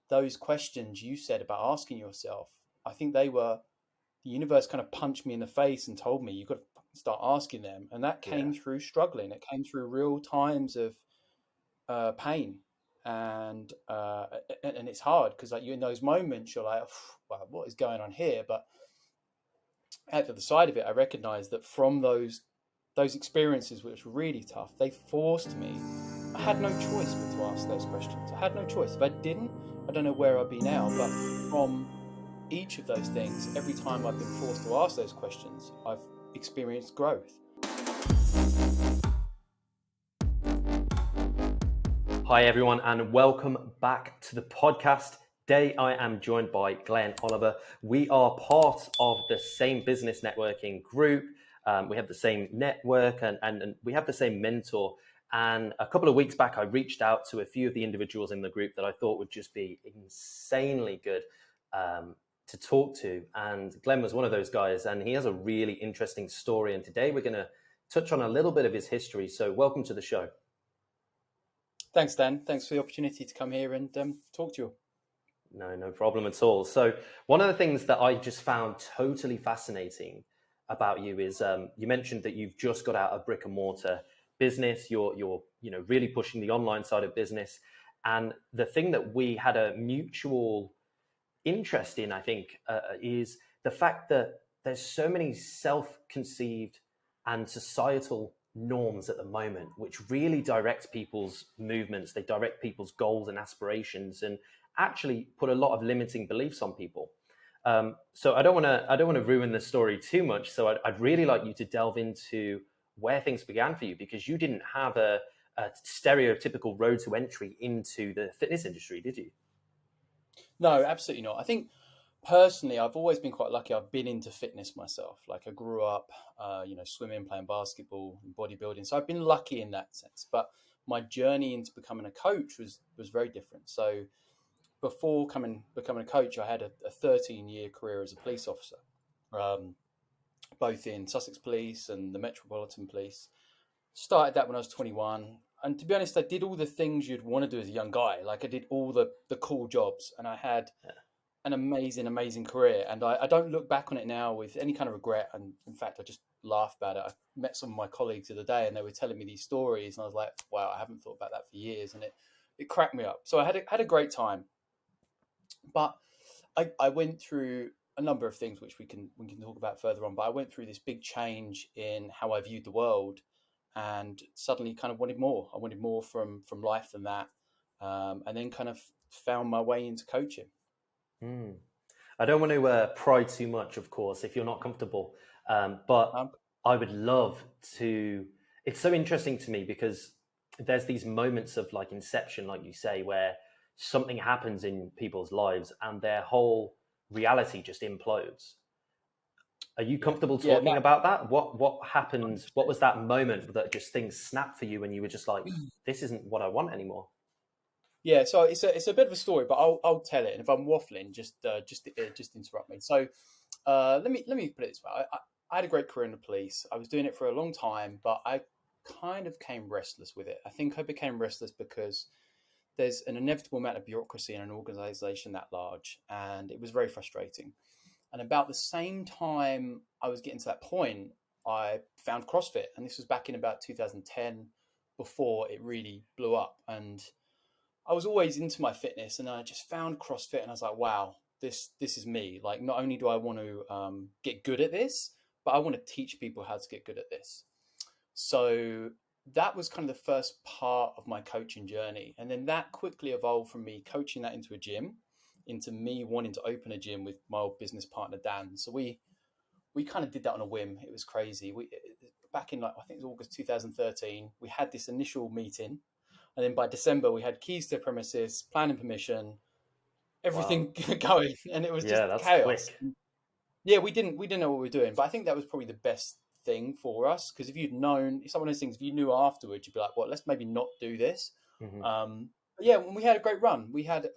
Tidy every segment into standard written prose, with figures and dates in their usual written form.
those questions you said about asking yourself, I think they were the universe kind of punched me in the face and told me you've got to start asking them. And that Yeah. came through struggling. It came through real times of pain. And it's hard because like you in those moments you're like, wow, what is going on here? But at the other side of it, I recognize that from those experiences, which were really tough, they forced me. I had no choice but to ask those questions. I had no choice. If I didn't, I don't know where I'd be now. But from each of those things, every time I've been forced to ask those questions, I've experienced growth. Hi, everyone, and welcome back to the podcast. Today, I am joined by Glen Oliver. We are part of the same business networking group. We have the same network and we have the same mentor. And a couple of weeks back, I reached out to a few of the individuals in the group that I thought would just be insanely good to talk to. And Glen was one of those guys, and he has a really interesting story. And today, we're going to touch on a little bit of his history. So welcome to the show. Thanks, Dan. Thanks for the opportunity to come here and talk to you. No problem at all. So one of the things that I just found totally fascinating about you is you mentioned that you've just got out of brick and mortar business. You're really pushing the online side of business, and the thing that we had a mutual interest in, I think, is the fact that there's so many self-conceived and societal norms at the moment, which really direct people's movements. They direct people's goals and aspirations, and actually put a lot of limiting beliefs on people. So I don't want to ruin the story too much. So I'd really like you to delve into where things began for you, because you didn't have a stereotypical road to entry into the fitness industry, did you? No, absolutely not. I think personally, I've always been quite lucky. I've been into fitness myself. Like I grew up, swimming, playing basketball, and bodybuilding. So I've been lucky in that sense. But my journey into becoming a coach was very different. So before becoming a coach, I had a 13-year career as a police officer, um, both in Sussex Police and the Metropolitan Police. Started that when I was 21. And to be honest, I did all the things you'd want to do as a young guy. Like I did all the cool jobs, and I had an amazing career. And I don't look back on it now with any kind of regret. And in fact, I just laugh about it. I met some of my colleagues the other day, and they were telling me these stories, and I was like, wow, I haven't thought about that for years. And it cracked me up. So I had a great time. But I went through a number of things which we can talk about further on. But I went through this big change in how I viewed the world, and suddenly kind of wanted more. I wanted more from life than that, and then kind of found my way into coaching. I don't want to pry too much, of course, if you're not comfortable. But Um, I would love to. It's so interesting to me because there's these moments of like inception, like you say, where something happens in people's lives and their whole reality just implodes. Are you yeah, comfortable yeah, talking about that? What happened? What was that moment that just things snapped for you and you were just like, this isn't what I want anymore? yeah. So it's a bit of a story, but I'll tell it. And if I'm waffling, just interrupt me. So let me put it this way. I had a great career in the police. I was doing it for a long time, but I kind of became restless with it. I think I became restless because there's an inevitable amount of bureaucracy in an organization that large, and it was very frustrating. And about the same time I was getting to that point, I found CrossFit, and this was back in about 2010, before it really blew up. And I was always into my fitness, and I just found CrossFit, and I was like, wow, this is me. Like, not only do I want to get good at this, but I want to teach people how to get good at this. So that was kind of the first part of my coaching journey. And then that quickly evolved from me coaching that into a gym, into me wanting to open a gym with my old business partner, Dan. So we kind of did that on a whim. It was crazy. We back in, like, I think it was August 2013, we had this initial meeting. And then by December, we had keys to the premises, planning permission, Wow. everything going. And it was just Yeah, that's chaos. quick. Yeah, we didn't know what we were doing, but I think that was probably the best thing for us, because if you'd known, it's one of those things. If you knew afterwards, you'd be like, "Well, let's maybe not do this." Hmm. But yeah, we had a great run. We had,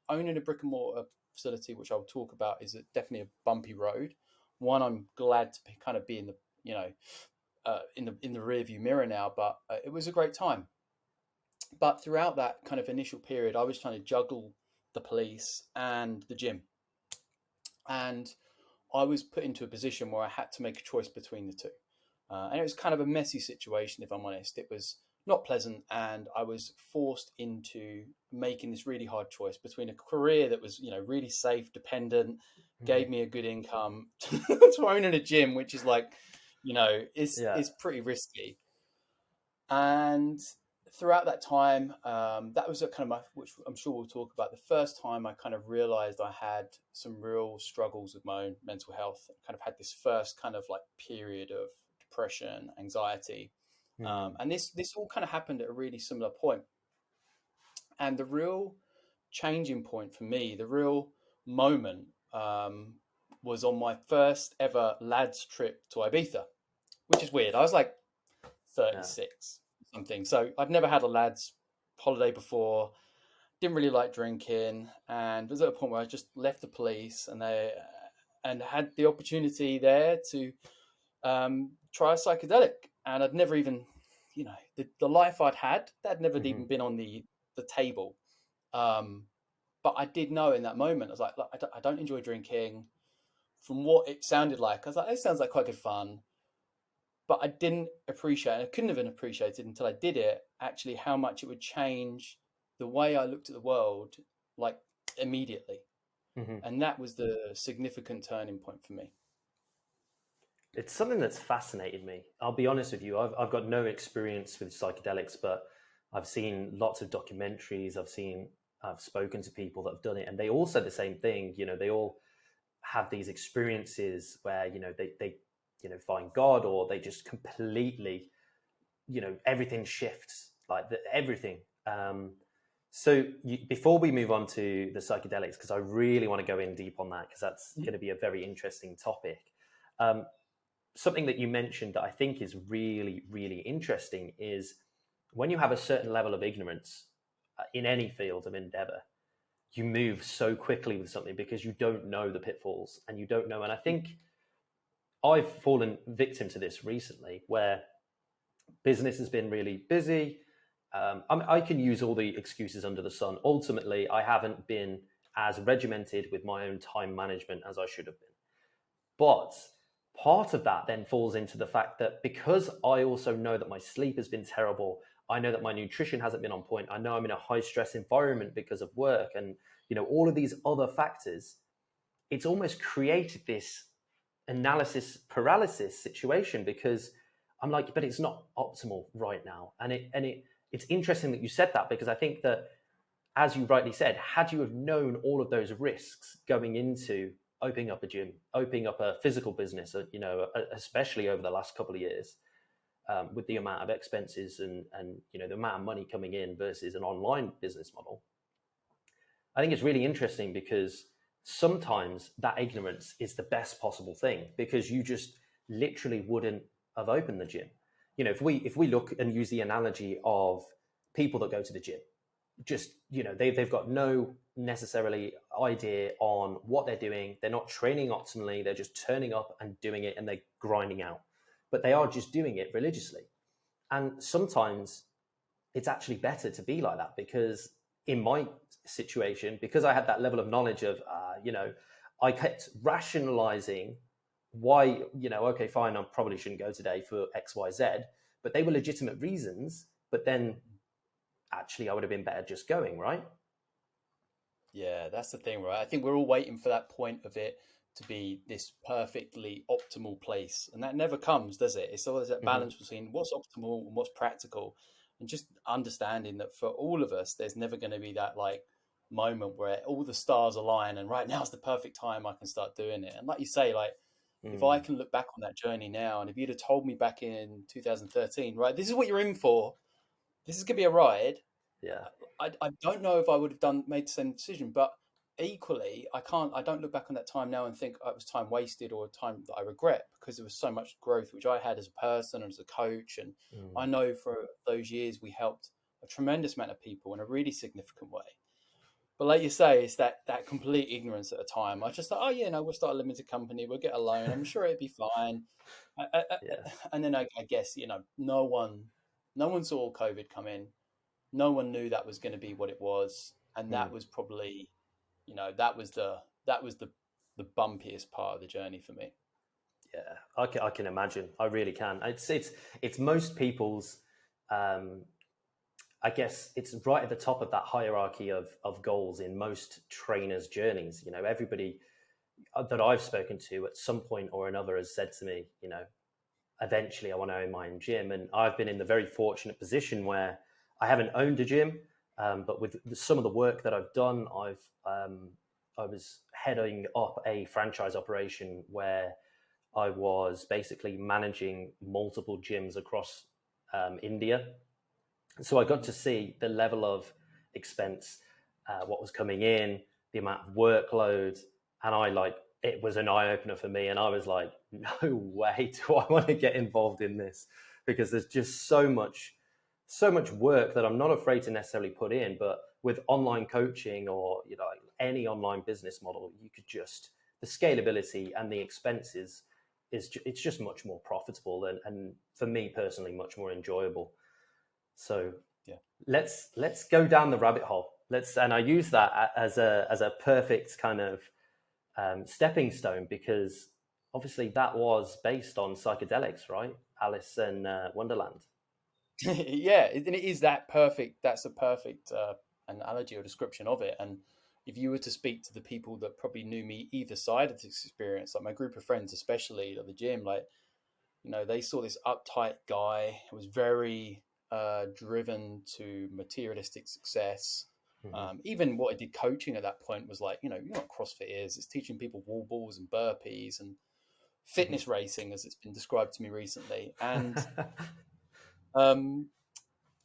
owning a brick and mortar facility, which I'll talk about, is definitely a bumpy road. One, I'm glad to kind of be in the, in the rear view mirror now, but it was a great time. But throughout that kind of initial period, I was trying to juggle the police, and the gym. And I was put into a position where I had to make a choice between the two. And it was kind of a messy situation, if I'm honest. It was not pleasant, and I was forced into making this really hard choice between a career that was, really safe, dependent, Mhm. gave me a good income, to owning a gym, which is like, Yeah. is pretty risky. And throughout that time, that was a kind of which I'm sure we'll talk about, the first time I kind of realized I had some real struggles with my own mental health. I kind of had this first kind of like period of depression, anxiety, Mhm. and this all kind of happened at a really similar point. And the real changing point for me, the real moment, was on my first ever lads trip to Ibiza, which is weird. I was like Yeah. 36 something. So I'd never had a lads holiday before, didn't really like drinking, and was at a point where I just left the police and had the opportunity there to try a psychedelic. And I'd never even, the life I'd had, that had never Mhm. even been on the table. Um, but I did know in that moment, I was like, look, I don't enjoy drinking. From what it sounded like, I was like, it sounds like quite good fun. But I didn't appreciate, and I couldn't have been appreciated until I did it, actually, how much it would change the way I looked at the world, like immediately. Mhm. And that was the significant turning point for me. It's something that's fascinated me. I'll be honest with you. I've got no experience with psychedelics, but I've seen lots of documentaries. I've spoken to people that have done it, and they all said the same thing. They all have these experiences where they find God, or they just completely, everything shifts, like everything. So before we move on to the psychedelics, because I really want to go in deep on that, because that's Mhm. going to be a very interesting topic. Um, Something that you mentioned that I think is really, really interesting is when you have a certain level of ignorance in any field of endeavor, you move so quickly with something because you don't know the pitfalls and you don't know. And I think I've fallen victim to this recently where business has been really busy. I can use all the excuses under the sun. Ultimately, I haven't been as regimented with my own time management as I should have been. But part of that then falls into the fact that because I also know that my sleep has been terrible, I know that my nutrition hasn't been on point. I know I'm in a high stress environment because of work and all of these other factors. It's almost created this analysis paralysis situation because I'm like, but it's not optimal right now. It's interesting that you said that because I think that as you rightly said, had you have known all of those risks going into opening up a gym, opening up a physical business, especially over the last couple of years, with the amount of expenses and the amount of money coming in versus an online business model, I think it's really interesting because sometimes that ignorance is the best possible thing because you just literally wouldn't have opened the gym. If we look and use the analogy of people that go to the gym, just they've got no necessarily idea on what they're doing. They're not training optimally. They're just turning up and doing it and they're grinding out, but they are just doing it religiously. And sometimes it's actually better to be like that because in my situation, because I had that level of knowledge of I kept rationalizing why, okay, fine, I probably shouldn't go today for XYZ, but they were legitimate reasons. But then actually I would have been better just going, right? Yeah, that's the thing, right? I think we're all waiting for that point of it to be this perfectly optimal place. And that never comes, does it? It's always that Mm-hmm. balance between what's optimal and what's practical. And just understanding that for all of us, there's never going to be that like moment where all the stars align and right now's the perfect time I can start doing it. And like you say, like if I Mm, can look back on that journey now, and if you'd have told me back in 2013, right, this is what you're in for, this is going to be a ride. yeah. I don't know if I would have made the same decision, but equally, I don't look back on that time now and think oh, it was time wasted or time that I regret because there was so much growth which I had as a person and as a coach, and Mm, I know for those years we helped a tremendous amount of people in a really significant way. But like you say, it's that complete ignorance at the time. I just thought, oh yeah, no, we'll start a limited company, we'll get a loan, I'm sure it'd be fine. yeah. And then I guess no one saw COVID come in, no one knew that was going to be what it was, and that Mm, was probably. that was the bumpiest part of the journey for me. Yeah, I can imagine. I really can. It's most people's. Um, I guess it's right at the top of that hierarchy of goals in most trainers' journeys. Everybody that I've spoken to at some point or another has said to me, eventually I want to own my own gym. And I've been in the very fortunate position where I haven't owned a gym, but with some of the work that I've done, I was heading up a franchise operation where I was basically managing multiple gyms across India. So I got to see the level of expense, what was coming in, the amount of workload, and it was an eye opener for me. And I was like, no way do I want to get involved in this, because there's just so much work that I'm not afraid to necessarily put in. But with online coaching or any online business model, you could just the scalability and the expenses it's just much more profitable and for me personally much more enjoyable. So Yeah. let's go down the rabbit hole. And I use that as a perfect kind of stepping stone, because obviously that was based on psychedelics, right? Alice in Wonderland. Yeah, and it is that perfect. That's a perfect analogy or description of it. And if you were to speak to the people that probably knew me either side of this experience, like my group of friends, especially at the gym, like they saw this uptight guy who was very driven to materialistic success. Mm-hmm. Even what I did coaching at that point was like, you're not CrossFit is. It's teaching people wall balls and burpees and fitness racing, as it's been described to me recently. And um,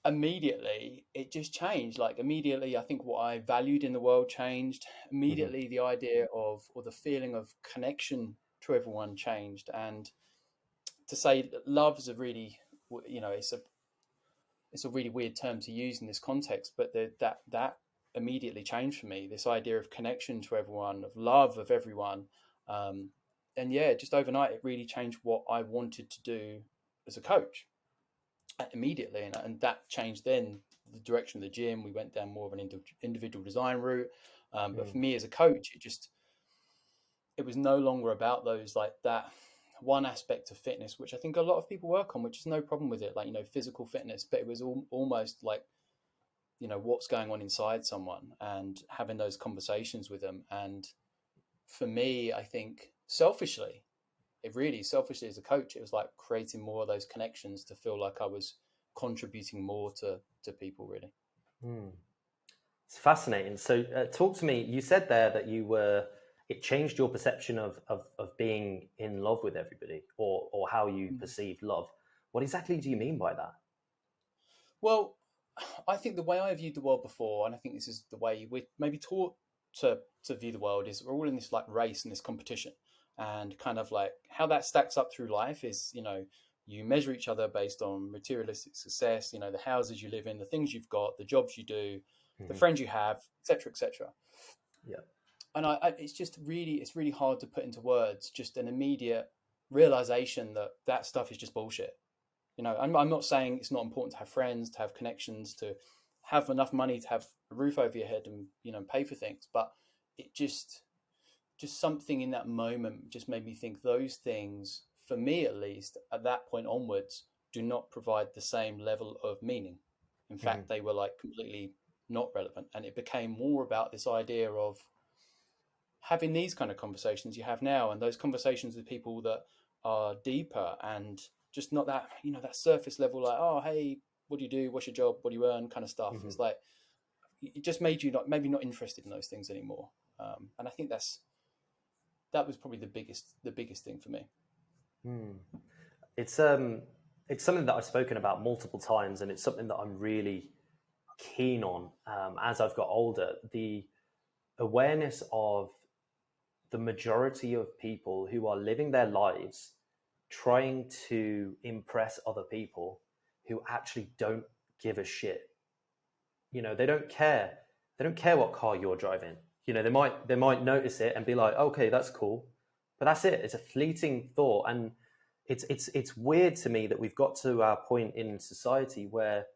immediately it just changed. Like immediately, I think what I valued in the world changed. Mm-hmm. Immediately, the idea of or the feeling of connection to everyone changed. And to say love is a really, it's a really weird term to use in this context, but that immediately changed for me. This idea of connection to everyone, of love of everyone, and yeah, just overnight it really changed what I wanted to do as a coach immediately, and that changed then the direction of the gym. We went down more of an individual design route, but for me as a coach, it was no longer about those like that one aspect of fitness, which I think a lot of people work on, which is no problem with it, like physical fitness, but it was almost like what's going on inside someone and having those conversations with them. And for me, I think selfishly as a coach, it was like creating more of those connections to feel like I was contributing more to people, really. It's fascinating. So talk to me, you said there that it changed your perception of being in love with everybody, or how you perceived love. What exactly do you mean by that? Well, I think the way I viewed the world before, and I think this is the way we're maybe taught to view the world, is we're all in this like race and this competition, and kind of like how that stacks up through life is, you measure each other based on materialistic success, the houses you live in, the things you've got, the jobs you do, the friends you have, etc., etc. Yeah. And it's really hard to put into words just an immediate realization that stuff is just bullshit. I'm not saying it's not important to have friends, to have connections, to have enough money to have a roof over your head and pay for things, but it just something in that moment just made me think those things, for me at least, at that point onwards, do not provide the same level of meaning. In fact, they were like completely not relevant, and it became more about this idea of having these kind of conversations you have now, and those conversations with people that are deeper and just not that that surface level, like, oh hey, what do you do, what's your job, what do you earn, kind of stuff. It's like it just made you maybe not interested in those things anymore. And I think that was probably the biggest thing for me. It's something that I've spoken about multiple times, and it's something that I'm really keen on as I've got older. The awareness of the majority of people who are living their lives trying to impress other people who actually don't give a shit. They don't care. They don't care what car you're driving. They might notice it and be like, okay, that's cool, but that's it. It's a fleeting thought, and it's weird to me that we've got to our point in society where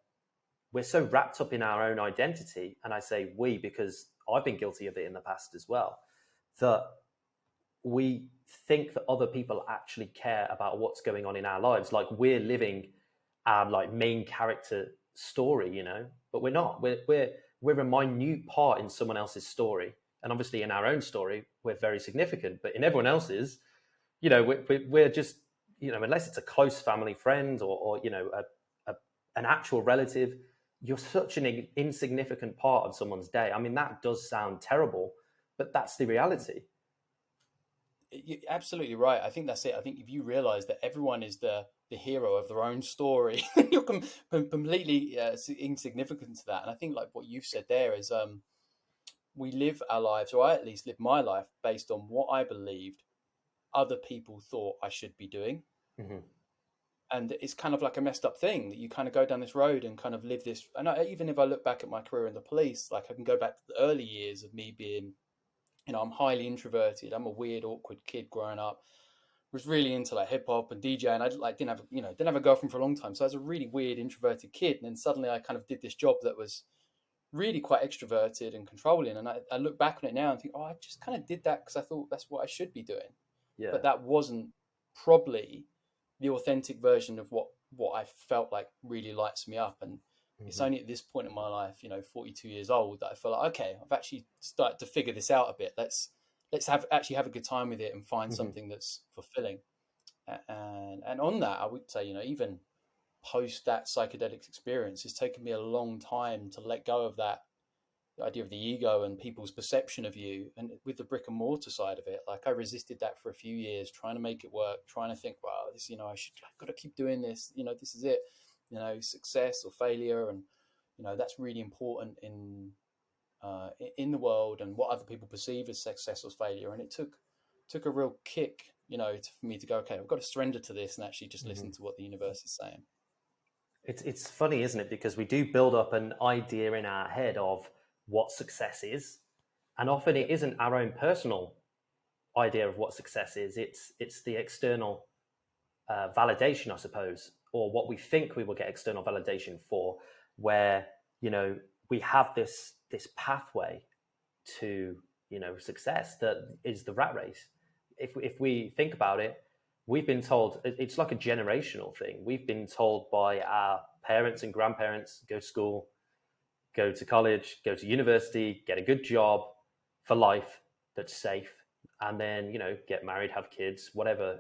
we're so wrapped up in our own identity, and I say we because I've been guilty of it in the past as well, that we think that other people actually care about what's going on in our lives, like we're living our like main character story, but we're not. We're a minute part in someone else's story, and obviously in our own story we're very significant, but in everyone else's, we're just, unless it's a close family friend or an actual relative, you're such an insignificant part of someone's day. I mean, that does sound terrible, but that's the reality. You're absolutely right. I think that's it. I think if you realize that everyone is the hero of their own story, you're completely insignificant to that. And I think like what you've said there is, we live our lives, or I at least live my life based on what I believed other people thought I should be doing. Mm-hmm. And it's kind of like a messed up thing that you kind of go down this road and kind of live this. And even if I look back at my career in the police, like I can go back to the early years of me being, I'm highly introverted. I'm a weird, awkward kid growing up. Was really into like hip hop and DJ, and I like didn't have a girlfriend for a long time. So I was a really weird, introverted kid. And then suddenly I kind of did this job that was really quite extroverted and controlling. And I look back on it now and think, oh, I just kind of did that because I thought that's what I should be doing. Yeah. But that wasn't probably the authentic version of what I felt like really lights me up. And it's only at this point in my life, 42 years old, that I feel like, okay, I've actually started to figure this out a bit. Let's have a good time with it and find something that's fulfilling. And on that, I would say, even post that psychedelics experience, it's taken me a long time to let go of that, the idea of the ego and people's perception of you. And with the brick and mortar side of it, like I resisted that for a few years, trying to make it work, trying to think, wow, this, I've got to keep doing this, this is it, success or failure. And, that's really important in the world and what other people perceive as success or failure. And it took a real kick, for me to go, okay, I've got to surrender to this and actually just listen to what the universe is saying. It's funny, isn't it? Because we do build up an idea in our head of what success is, and often it isn't our own personal idea of what success is. It's the external validation, I suppose, or what we think we will get external validation for, where we have this pathway to success that is the rat race. If we think about it, we've been told, it's like a generational thing. We've been told by our parents and grandparents, go to school, go to college, go to university, get a good job for life that's safe, and then get married, have kids, whatever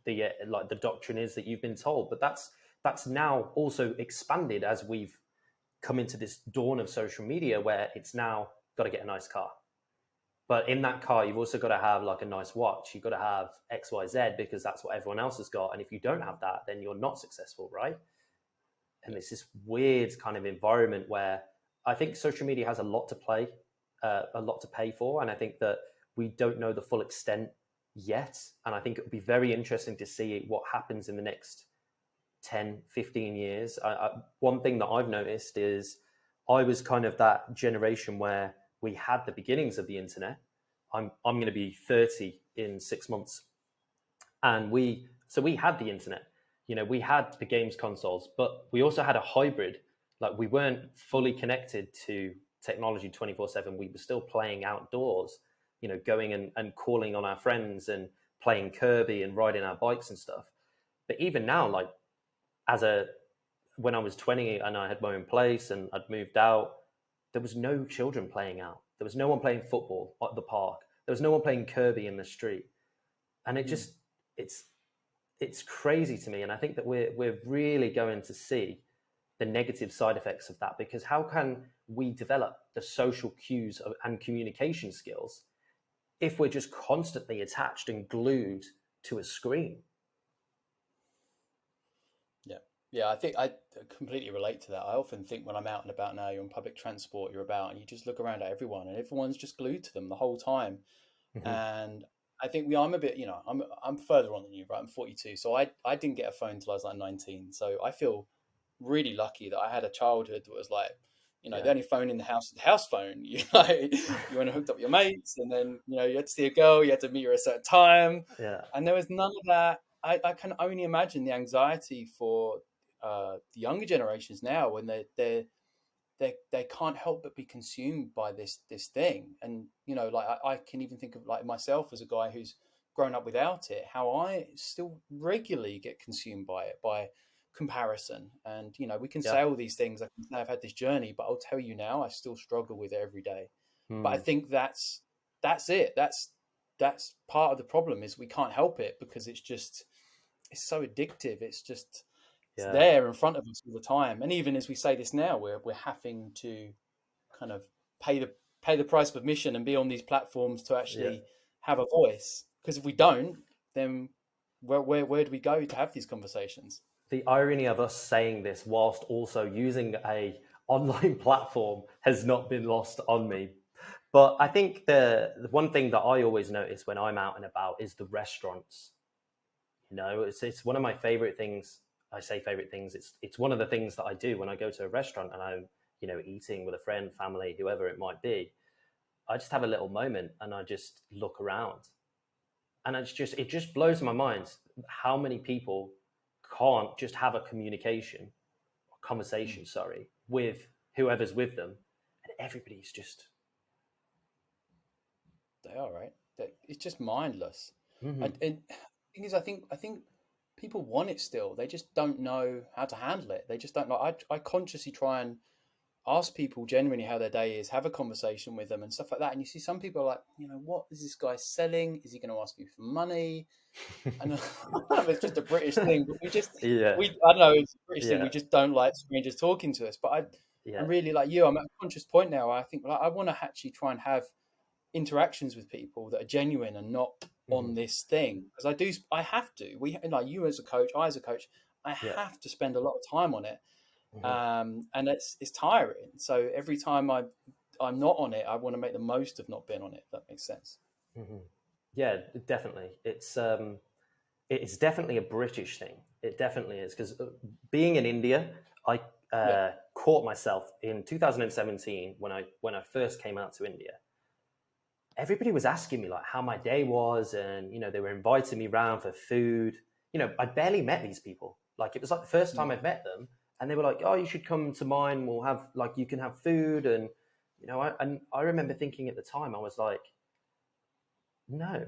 the doctrine is that you've been told. But that's now also expanded as we've come into this dawn of social media, where it's now got to get a nice car. But in that car, you've also got to have like a nice watch. You've got to have X, Y, Z, because that's what everyone else has got. And if you don't have that, then you're not successful, right? And it's this weird kind of environment where I think social media has a lot to pay for. And I think that we don't know the full extent yet. And I think it would be very interesting to see what happens in the next 10, 15 years. One thing that I've noticed is I was kind of that generation where we had the beginnings of the internet. I'm going to be 30 in 6 months. And we had the internet. We had the games consoles, but we also had a hybrid. Like we weren't fully connected to technology 24/7. We were still playing outdoors, going and calling on our friends and playing Kirby and riding our bikes and stuff. But even now, like when I was 20 and I had my own place and I'd moved out, there was no children playing out. There was no one playing football at the park. There was no one playing Kirby in the street. And it's crazy to me. And I think that we're really going to see the negative side effects of that, because how can we develop the social cues and communication skills if we're just constantly attached and glued to a screen? Yeah, I think I completely relate to that. I often think when I'm out and about now, you're on public transport, you're about, and you just look around at everyone, and everyone's just glued to them the whole time. Mm-hmm. And I think I'm a bit, I'm further on than you, right? I'm 42, so I didn't get a phone until I was like 19. So I feel really lucky that I had a childhood that was like, the only phone in the house is the house phone. You went and hooked up with your mates, and then you had to see a girl, you had to meet her at a certain time, and there was none of that. I can only imagine the anxiety for the younger generations now when they're they can't help but be consumed by this thing. And like I can even think of like myself as a guy who's grown up without it, how I still regularly get consumed by it, by comparison. And we can Yeah. say all these things, I can say I've had this journey, but I'll tell you now, I still struggle with it every day. But I Mm. think that's it. That's part of the problem, is we can't help it because it's so addictive. It's Yeah. there in front of us all the time. And even as we say this now, we're having to kind of pay the price of admission and be on these platforms to Yeah. actually have a voice. Because if we don't, then where do we go to have these conversations? The irony of us saying this whilst also using a online platform has not been lost on me. But I think the one thing that I always notice when I'm out and about is the restaurants. It's one of my favorite things. I say favorite things. It's one of the things that I do when I go to a restaurant and I'm eating with a friend, family, whoever it might be. I just have a little moment and I just look around, and it just blows my mind how many people can't just have a conversation, sorry, with whoever's with them, and everybody's just. They are right. It's just mindless. Mhm. And the thing is, I think people want it still. They just don't know how to handle it. They just don't know. I consciously try and ask people genuinely how their day is, have a conversation with them and stuff like that. And you see some people are like, what is this guy selling? Is he going to ask you for money? And I don't know if it's just a British thing, but Yeah, I don't know, it's a British thing. yeah, We just don't like strangers talking to us. But I'm yeah. really like you. I'm at a conscious point now. I think like, I want to actually try and have interactions with people that are genuine and not Hmm. on this thing, because I have to. We like you as a coach, I as a coach, I Yeah. have to spend a lot of time on it, Hmm. and it's tiring. So every time I'm not on it, I want to make the most of not being on it. If that makes sense. Hmm. Yeah, definitely. It's definitely a British thing. It definitely is because being in India, I Yeah, caught myself in 2017 when I first came out to India. Everybody was asking me like how my day was, and they were inviting me round for food. I barely met these people. Like it was like the first time mm. I'd met them, and they were like, "Oh, you should come to mine. We'll have like you can have food." And I remember thinking at the time, I was like, "No,"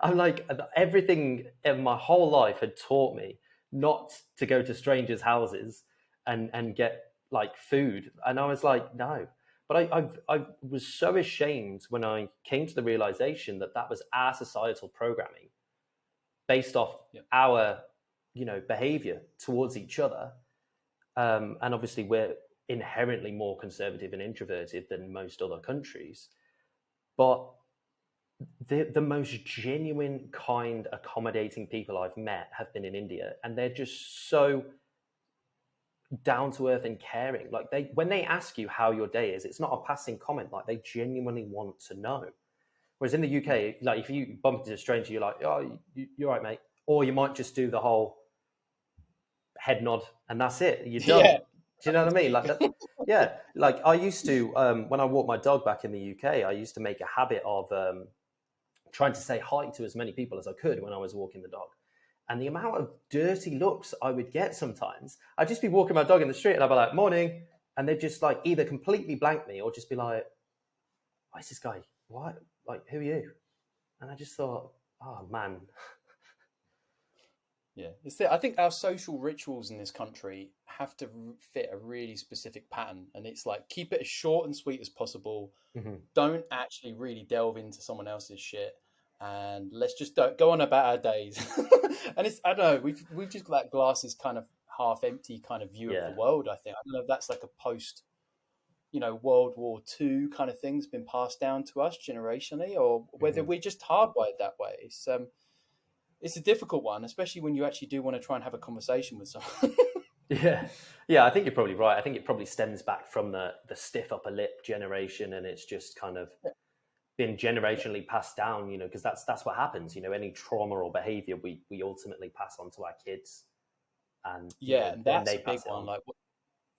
I'm like everything in my whole life had taught me not to go to strangers' houses and get like food, and I was like, "No." But I was so ashamed when I came to the realization that that was our societal programming based off Yeah, our behavior towards each other, and obviously we're inherently more conservative and introverted than most other countries, but the most genuine, kind, accommodating people I've met have been in India, and they're just so down to earth and caring. Like when they ask you how your day is, it's not a passing comment. Like they genuinely want to know. Whereas in the mm. UK, like if you bump into a stranger, you're like, "Oh, you're right, mate," or you might just do the whole head nod and that's it. You're done. Yeah. Do you know Nothing what to I mean? speak. Like that. Yeah. Like I used to when I walked my dog back in the UK, I used to make a habit of trying to say hi to as many people as I could when I was walking the dog. And the amount of dirty looks I would get sometimes, I'd just be walking my dog in the street and I'd be like, "Morning." And they'd just like either completely blank me or just be like, "Why is this guy? What? Like, who are you?" And I just thought, oh man. Yeah, I think our social rituals in this country have to fit a really specific pattern, and it's like keep it as short and sweet as possible. Mhm. Don't actually really delve into someone else's shit, and let's just go on about our days. And I don't know, we've just got that glass is kind of half empty kind of view of the Yeah. world. I think I don't know if that's like a post World War II kind of thing's been passed down to us generationally, or whether Mhm. we're just hardwired that way. It's a difficult one, especially when you actually do want to try and have a conversation with someone. Yeah, yeah, I think you're probably right. I think it probably stems back from the stiff upper lip generation, and it's just kind of Yeah, been yeah, generationally passed down. Because that's what happens. Any trauma or behavior we ultimately pass on to our kids, and yeah, and then that's they a big pass it one. on. Like,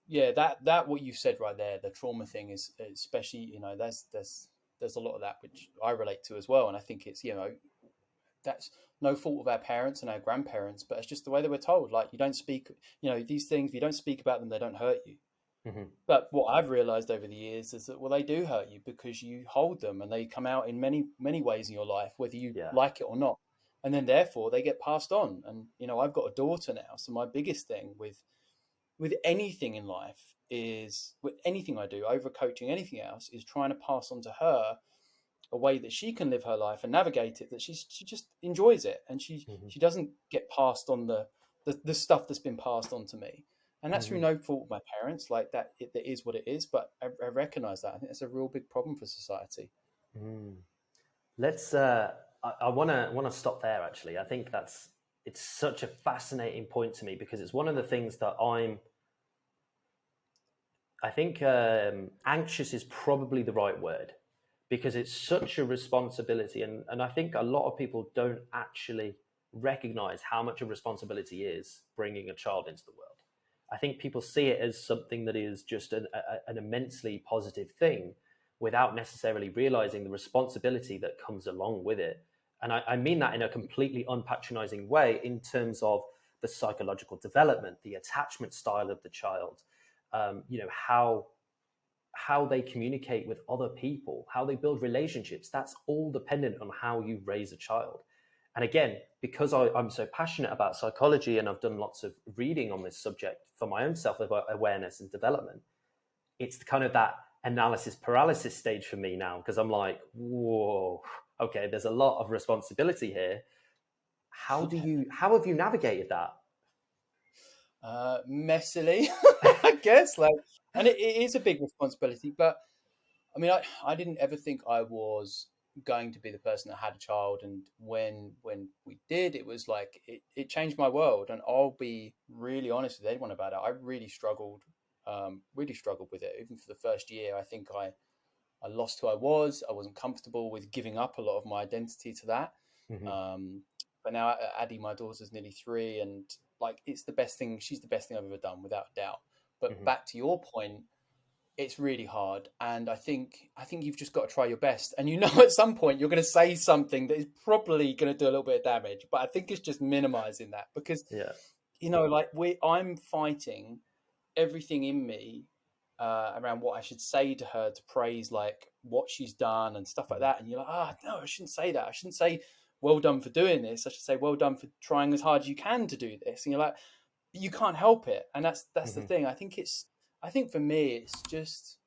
yeah, that what you said right there, the trauma thing is especially there's a lot of that which I relate to as well, and I think it's that's no fault of our parents and our grandparents, but it's just the way they were told. Like, you don't speak, these things. If you don't speak about them, they don't hurt you. Hmm. But what I've realized over the years is that, well, they do hurt you because you hold them and they come out in many, many ways in your life, whether you Yeah. like it or not. And then therefore they get passed on. And, I've got a daughter now. So my biggest thing with anything in life is, with anything I do, over coaching, anything else, is trying to pass on to her a way that she can live her life and navigate it, that she just enjoys it, and Hmm. she doesn't get passed on the stuff that's been passed on to me. And that's through Hmm. no fault of my parents. Like that, it is what it is. But I recognize that. I think it's a real big problem for society. Mm. Let's. I want to stop there. Actually, I think it's such a fascinating point to me because it's one of the things that I think anxious is probably the right word because it's such a responsibility, and I think a lot of people don't actually recognize how much a responsibility is bringing a child into the world. I think people see it as something that is just an immensely positive thing without necessarily realizing the responsibility that comes along with it. And I mean that in a completely unpatronizing way in terms of the psychological development, the attachment style of the child, how they communicate with other people, how they build relationships. That's all dependent on how you raise a child. And again, because I'm so passionate about psychology and I've done lots of reading on this subject for my own self awareness and development, it's kind of that analysis paralysis stage for me now because I'm like, whoa, okay, there's a lot of responsibility here. How have you navigated that? Messily, I guess. Like, and it is a big responsibility. But I mean, I didn't ever think I was going to be the person that had a child, and when we did, it was like it changed my world. And I'll be really honest with anyone about it. I really struggled with it. Even for the first year, I think I lost who I was. I wasn't comfortable with giving up a lot of my identity to that. Hmm. Um, but now Addie, my daughter's nearly 3, and like it's the best thing. She's the best thing I've ever done, without a doubt. But Hmm. back to your point, it's really hard, and I think you've just got to try your best. And at some point you're going to say something that is probably going to do a little bit of damage. But I think it's just minimizing that because Yeah. like I'm fighting everything in me around what I should say to her to praise like what she's done and stuff like Hmm. that. And you're like, no, I shouldn't say that. I shouldn't say well done for doing this. I should say well done for trying as hard as you can to do this. And you're like, you can't help it. And that's the Hmm. thing. I think for me, it's just,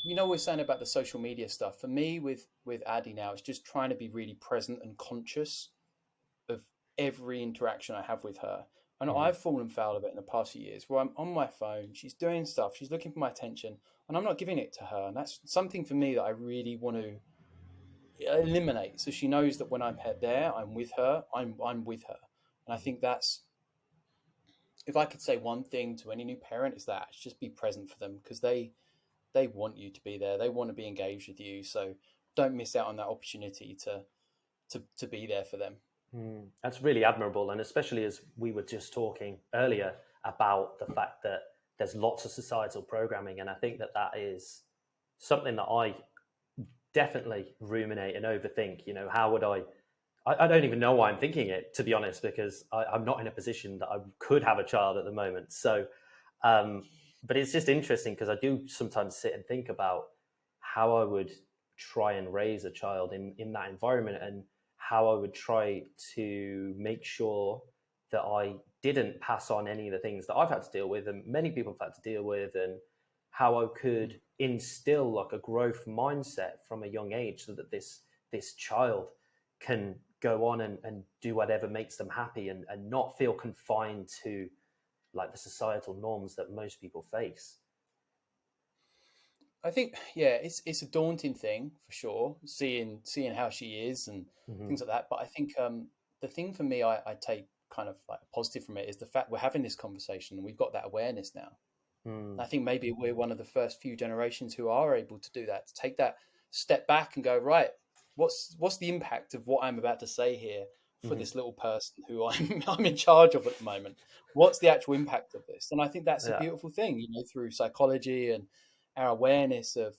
we're saying about the social media stuff. For me, with Addy now, it's just trying to be really present and conscious of every interaction I have with her. And Hmm. I've fallen foul of it in the past few years where I'm on my phone, she's doing stuff, she's looking for my attention, and I'm not giving it to her. And that's something for me that I really want to eliminate. So she knows that when I'm there, I'm with her, I'm with her. And I think that's, if I could say one thing to any new parent, is that it's just be present for them, because they want you to be there. They want to be engaged with you. So don't miss out on that opportunity to be there for them. Mm, that's really admirable, and especially as we were just talking earlier about the fact that there's lots of societal programming, and I think that that is something that I definitely ruminate and overthink. How would I don't even know why I'm thinking it, to be honest, because I'm not in a position that I could have a child at the moment. So, um, but it's just interesting because I do sometimes sit and think about how I would try and raise a child in that environment and how I would try to make sure that I didn't pass on any of the things that I've had to deal with and many people have had to deal with, and how I could instill like a growth mindset from a young age so that this child can go on and do whatever makes them happy and not feel confined to like the societal norms that most people face. I think, yeah, it's a daunting thing for sure, seeing how she is and Hmm. things like that. But I think the thing for me, I take kind of like positive from it, is the fact we're having this conversation and we've got that awareness now. Mm. I think maybe we're one of the first few generations who are able to do that, to take that step back and go, right, what's the impact of what I'm about to say here for Hmm. this little person who I'm in charge of at the moment? What's the actual impact of this? And I think that's a Yeah. beautiful thing, through psychology and our awareness of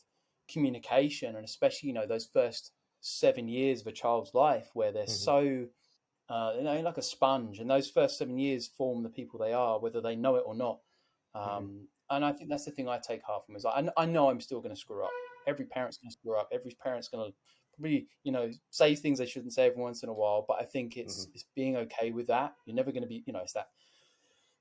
communication, and especially those first 7 years of a child's life where they're Hmm. so like a sponge, and those first 7 years form the people they are, whether they know it or not. Hmm. and I think that's the thing I take heart from is I know I'm still going to screw up. Every parent's going to screw up. Every parent's going to probably, say things they shouldn't say every once in a while. But I think Hmm. it's being okay with that. You're never going to be, it's that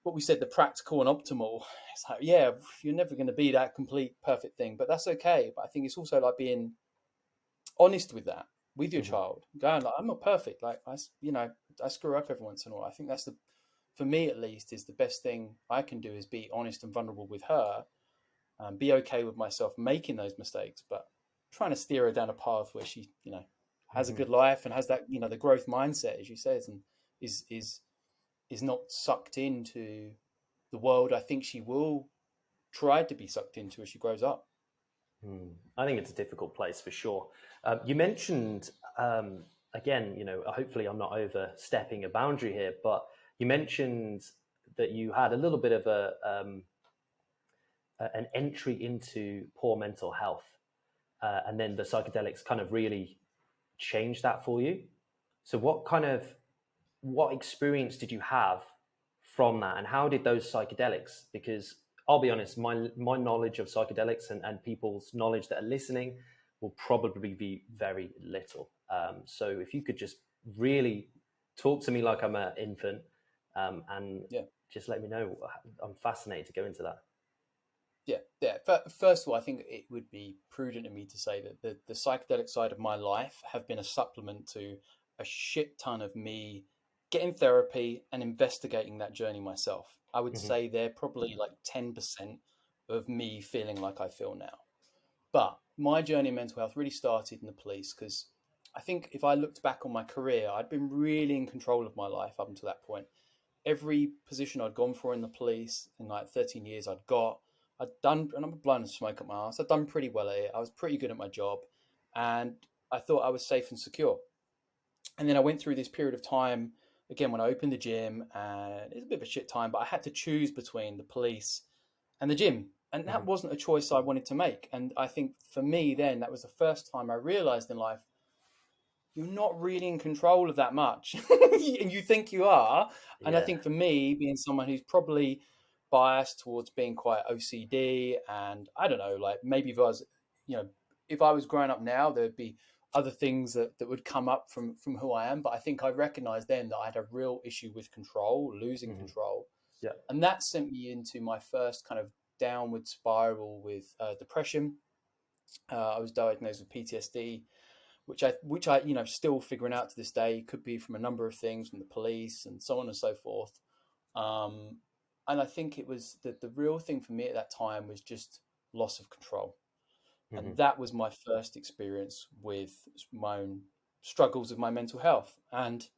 what we said, the practical and optimal. It's like, yeah, you're never going to be that complete perfect thing, but that's okay. But I think it's also like being honest with that with your Hmm. child, going like, I'm not perfect. Like I screw up every once in a while. I think that's for me at least, is the best thing I can do is be honest and vulnerable with her, and be okay with myself making those mistakes, but trying to steer her down a path where she, has a Hmm. good life and has that, the growth mindset, as you said, and is not sucked into the world I think she will try to be sucked into as she grows up. Mm. I think it's a difficult place for sure. You mentioned again, hopefully I'm not overstepping a boundary here, but you mentioned that you had a little bit of an entry into poor mental health, and then the psychedelics kind of really changed that for you. So, what experience did you have from that, and how did those psychedelics? Because I'll be honest, my knowledge of psychedelics and people's knowledge that are listening will probably be very little. So if you could just really talk to me like I'm an infant, and Yeah. just let me know, I'm fascinated to go into that. Yeah. First of all, I think it would be prudent of me to say that the psychedelic side of my life have been a supplement to a shit ton of me getting therapy and investigating that journey myself. I would Hmm. say they're probably like 10% of me feeling like I feel now. But my journey in mental health really started in the police because I think if I looked back on my career, I'd been really in control of my life up until that point. Every position I'd gone for in the police in like 13 years I'd done, and I'm blowing smoke up my ass. I'd done pretty well at it. I was pretty good at my job, and I thought I was safe and secure. And then I went through this period of time again when I opened the gym, and it was a bit of a shit time, but I had to choose between the police and the gym. And that Hmm. wasn't a choice I wanted to make. And I think for me, then that was the first time I realized in life you're not really in control of that much. And you think you are. And I Yeah. think for me, being someone who's probably biased towards being quite OCD, and I don't know, like maybe you know, if I was growing up now, there'd be other things that would come up from who I am. But I think I recognized then that I had a real issue with control, losing Hmm. control. Yeah. And that sent me into my first kind of downward spiral with depression. I was diagnosed with PTSD, which I still figuring out to this day. Could be from a number of things, from the police and so on and so forth. Um, and I think it was the real thing for me at that time was just loss of control, and Hmm. that was my first experience with my own struggles with my mental health. And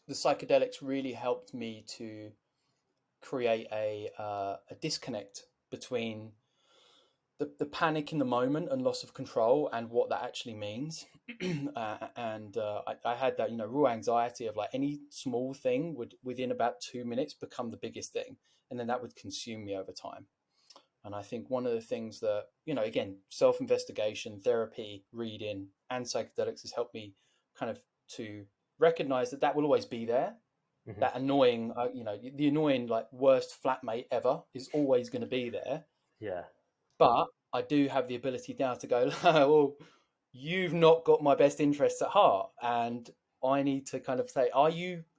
the psychedelics really helped me to create a disconnect between the panic in the moment and loss of control and what that actually means. I had that, real anxiety of like any small thing would within about 2 minutes become the biggest thing. And then that would consume me over time. And I think one of the things that, again, self investigation, therapy, reading, and psychedelics has helped me kind of to recognize that that will always be there. Hmm. That annoying, the annoying, like, worst flatmate ever is always going to be there. Yeah. But I do have the ability now to go, well, you've not got my best interests at heart. And I need to kind of say,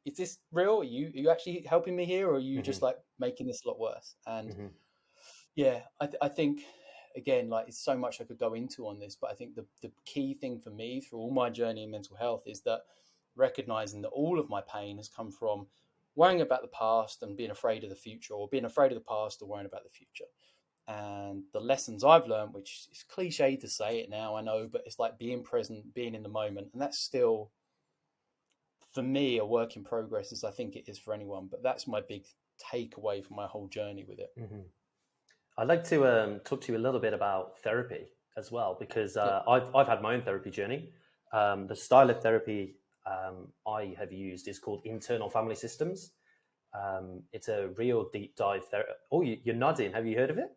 is this real? Are you actually helping me here? Or are you Hmm. just like making this a lot worse? And Hmm. yeah, I think, again, like it's so much I could go into on this, but I think the key thing for me through all my journey in mental health is that recognizing that all of my pain has come from worrying about the past and being afraid of the future, or being afraid of the past or worrying about the future. And the lessons I've learned, which is cliche to say it now, I know, but it's like being present, being in the moment. And that's still, for me, a work in progress, as I think it is for anyone. But that's my big takeaway from my whole journey with it. Hmm. I'd like to talk to you a little bit about therapy as well, because Yeah. I've had my own therapy journey. The style of therapy I have used is called internal family systems. It's a real deep dive therapy. Oh, you're nodding. Have you heard of it?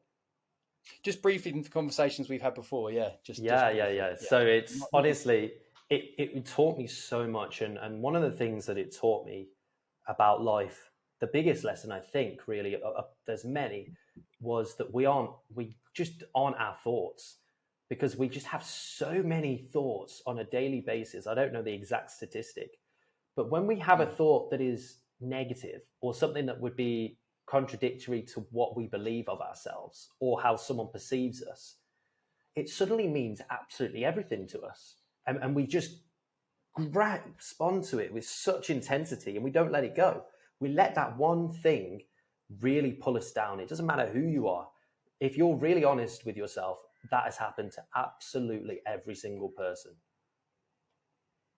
Just briefly into conversations we've had before. Yeah. Just Yeah, yeah, briefly. yeah. Yeah. So it's Not honestly, it taught me so much. And one of the things that it taught me about life, the biggest lesson I think really, there's many, was that we just aren't our thoughts, because we just have so many thoughts on a daily basis. I don't know the exact statistic, but when we have a Mm. thought that is negative or something that would be contradictory to what we believe of ourselves or how someone perceives us, it suddenly means absolutely everything to us. And we just respond to it with such intensity, and we don't let it go. We let that one thing really pull us down. It doesn't matter who you are. If you're really honest with yourself, that has happened to absolutely every single person.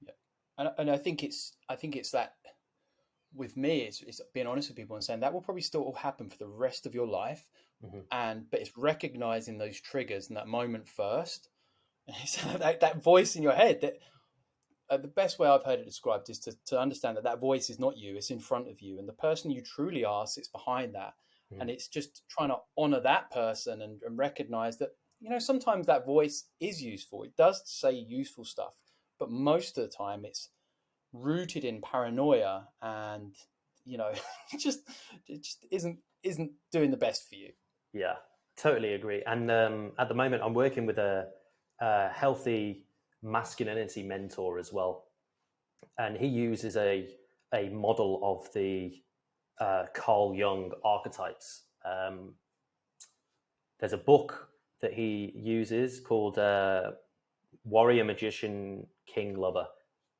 Yeah, and I think it's that with me, it's being honest with people and saying that will probably still all happen for the rest of your life, Mm-hmm. but it's recognizing those triggers in that moment first. And it's that voice in your head that the best way I've heard it described is to understand that voice is not you, it's in front of you, and the person you truly are sits behind that. Mm-hmm. And it's just trying to honor that person and recognize that, sometimes that voice is useful. It does say useful stuff, but most of the time it's rooted in paranoia and, you know, it just isn't doing the best for you. Yeah, totally agree. And at the moment, I'm working with a healthy masculinity mentor as well, and he uses a model of the Carl Jung archetypes. There's a book that he uses called Warrior, Magician, King, Lover.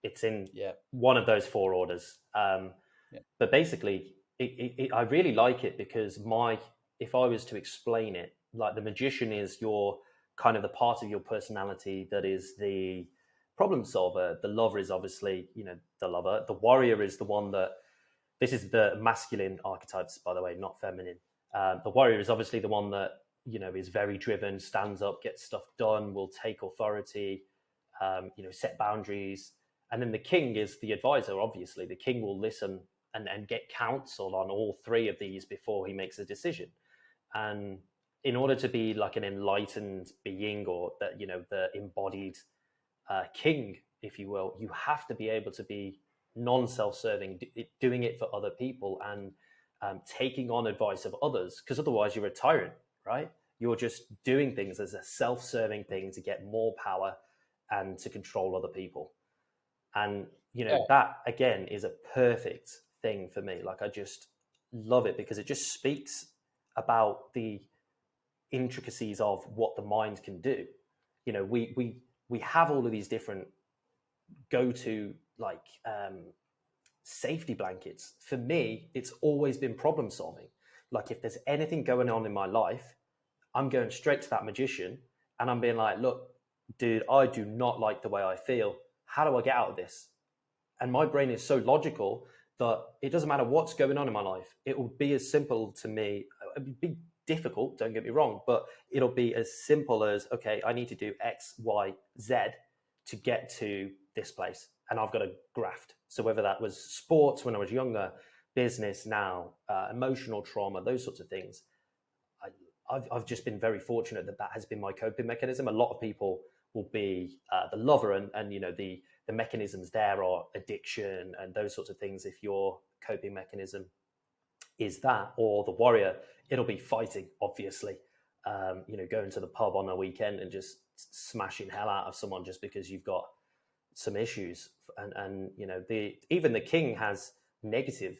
It's in Yeah. one of those four orders. Yeah. But basically, I really like it because if I was to explain it, like the magician is your kind of the part of your personality that is the problem solver. The lover is obviously, the lover. The warrior is the one that, this is the masculine archetypes, by the way, not feminine. The warrior is obviously the one that, is very driven, stands up, gets stuff done, will take authority, set boundaries. And then the king is the advisor, obviously. The king will listen and get counsel on all three of these before he makes a decision. And in order to be like an enlightened being, or that, the embodied king, if you will, you have to be able to be non-self-serving, doing it for other people, and taking on advice of others, because otherwise you're a tyrant, right? You're just doing things as a self-serving thing to get more power and to control other people. And Yeah. that again is a perfect thing for me. Like, I just love it because it just speaks about the intricacies of what the mind can do. We have all of these different go-to, like, safety blankets. For me, it's always been problem solving. Like, if there's anything going on in my life, I'm going straight to that magician and I'm being like, look, dude, I do not like the way I feel. How do I get out of this? And my brain is so logical that it doesn't matter what's going on in my life. It will be as simple to me. It'll be difficult, don't get me wrong, but it'll be as simple as, okay, I need to do X, Y, Z to get to this place. And I've got to graft. So whether that was sports when I was younger, business now, emotional trauma, those sorts of things, I've just been very fortunate that has been my coping mechanism. A lot of people will be the lover, and the mechanisms there are addiction and those sorts of things. If your coping mechanism is that, or the warrior, it'll be fighting, obviously. Going to the pub on a weekend and just smashing hell out of someone just because you've got some issues. And even the king has negative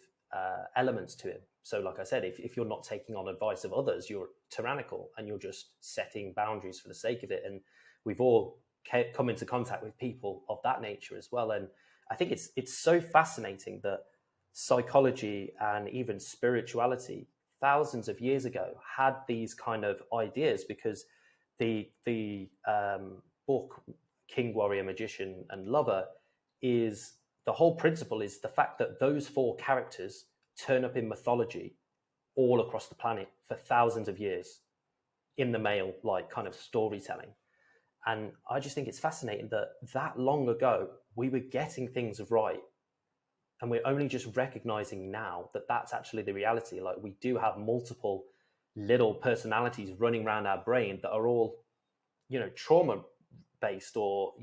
elements to him. So like I said, if you're not taking on advice of others, you're tyrannical and you're just setting boundaries for the sake of it. And we've all come into contact with people of that nature as well. And I think it's so fascinating that psychology and even spirituality thousands of years ago had these kind of ideas, because the book King, Warrior, Magician, and Lover is, the whole principle is the fact that those four characters turn up in mythology all across the planet for thousands of years in the male, like, kind of storytelling. And I just think it's fascinating that long ago we were getting things right, and we're only just recognizing now that that's actually the reality. Like, we do have multiple little personalities running around our brain that are all, trauma based, or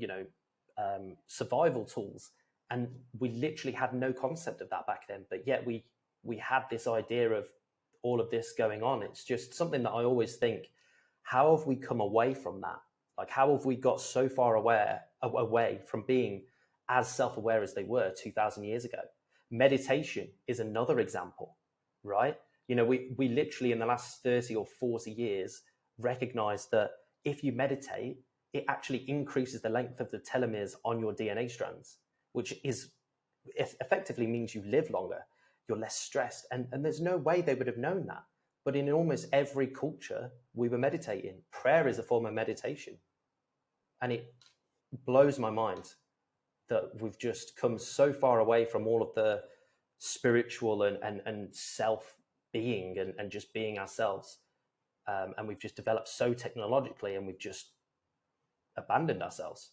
survival tools, and we literally had no concept of that back then. But yet we had this idea of all of this going on. It's just something that I always think, how have we come away from that? Like, how have we got so far away from being as self-aware as they were 2000 years ago? Meditation is another example, right? You know, we literally in the last 30 or 40 years recognized that if you meditate, it actually increases the length of the telomeres on your DNA strands, which is effectively means you live longer, you're less stressed. And there's no way they would have known that. But in almost every culture, we were meditating. Prayer is a form of meditation. And it blows my mind that we've just come so far away from all of the spiritual and self-being and just being ourselves. And we've just developed so technologically, and we've just abandoned ourselves.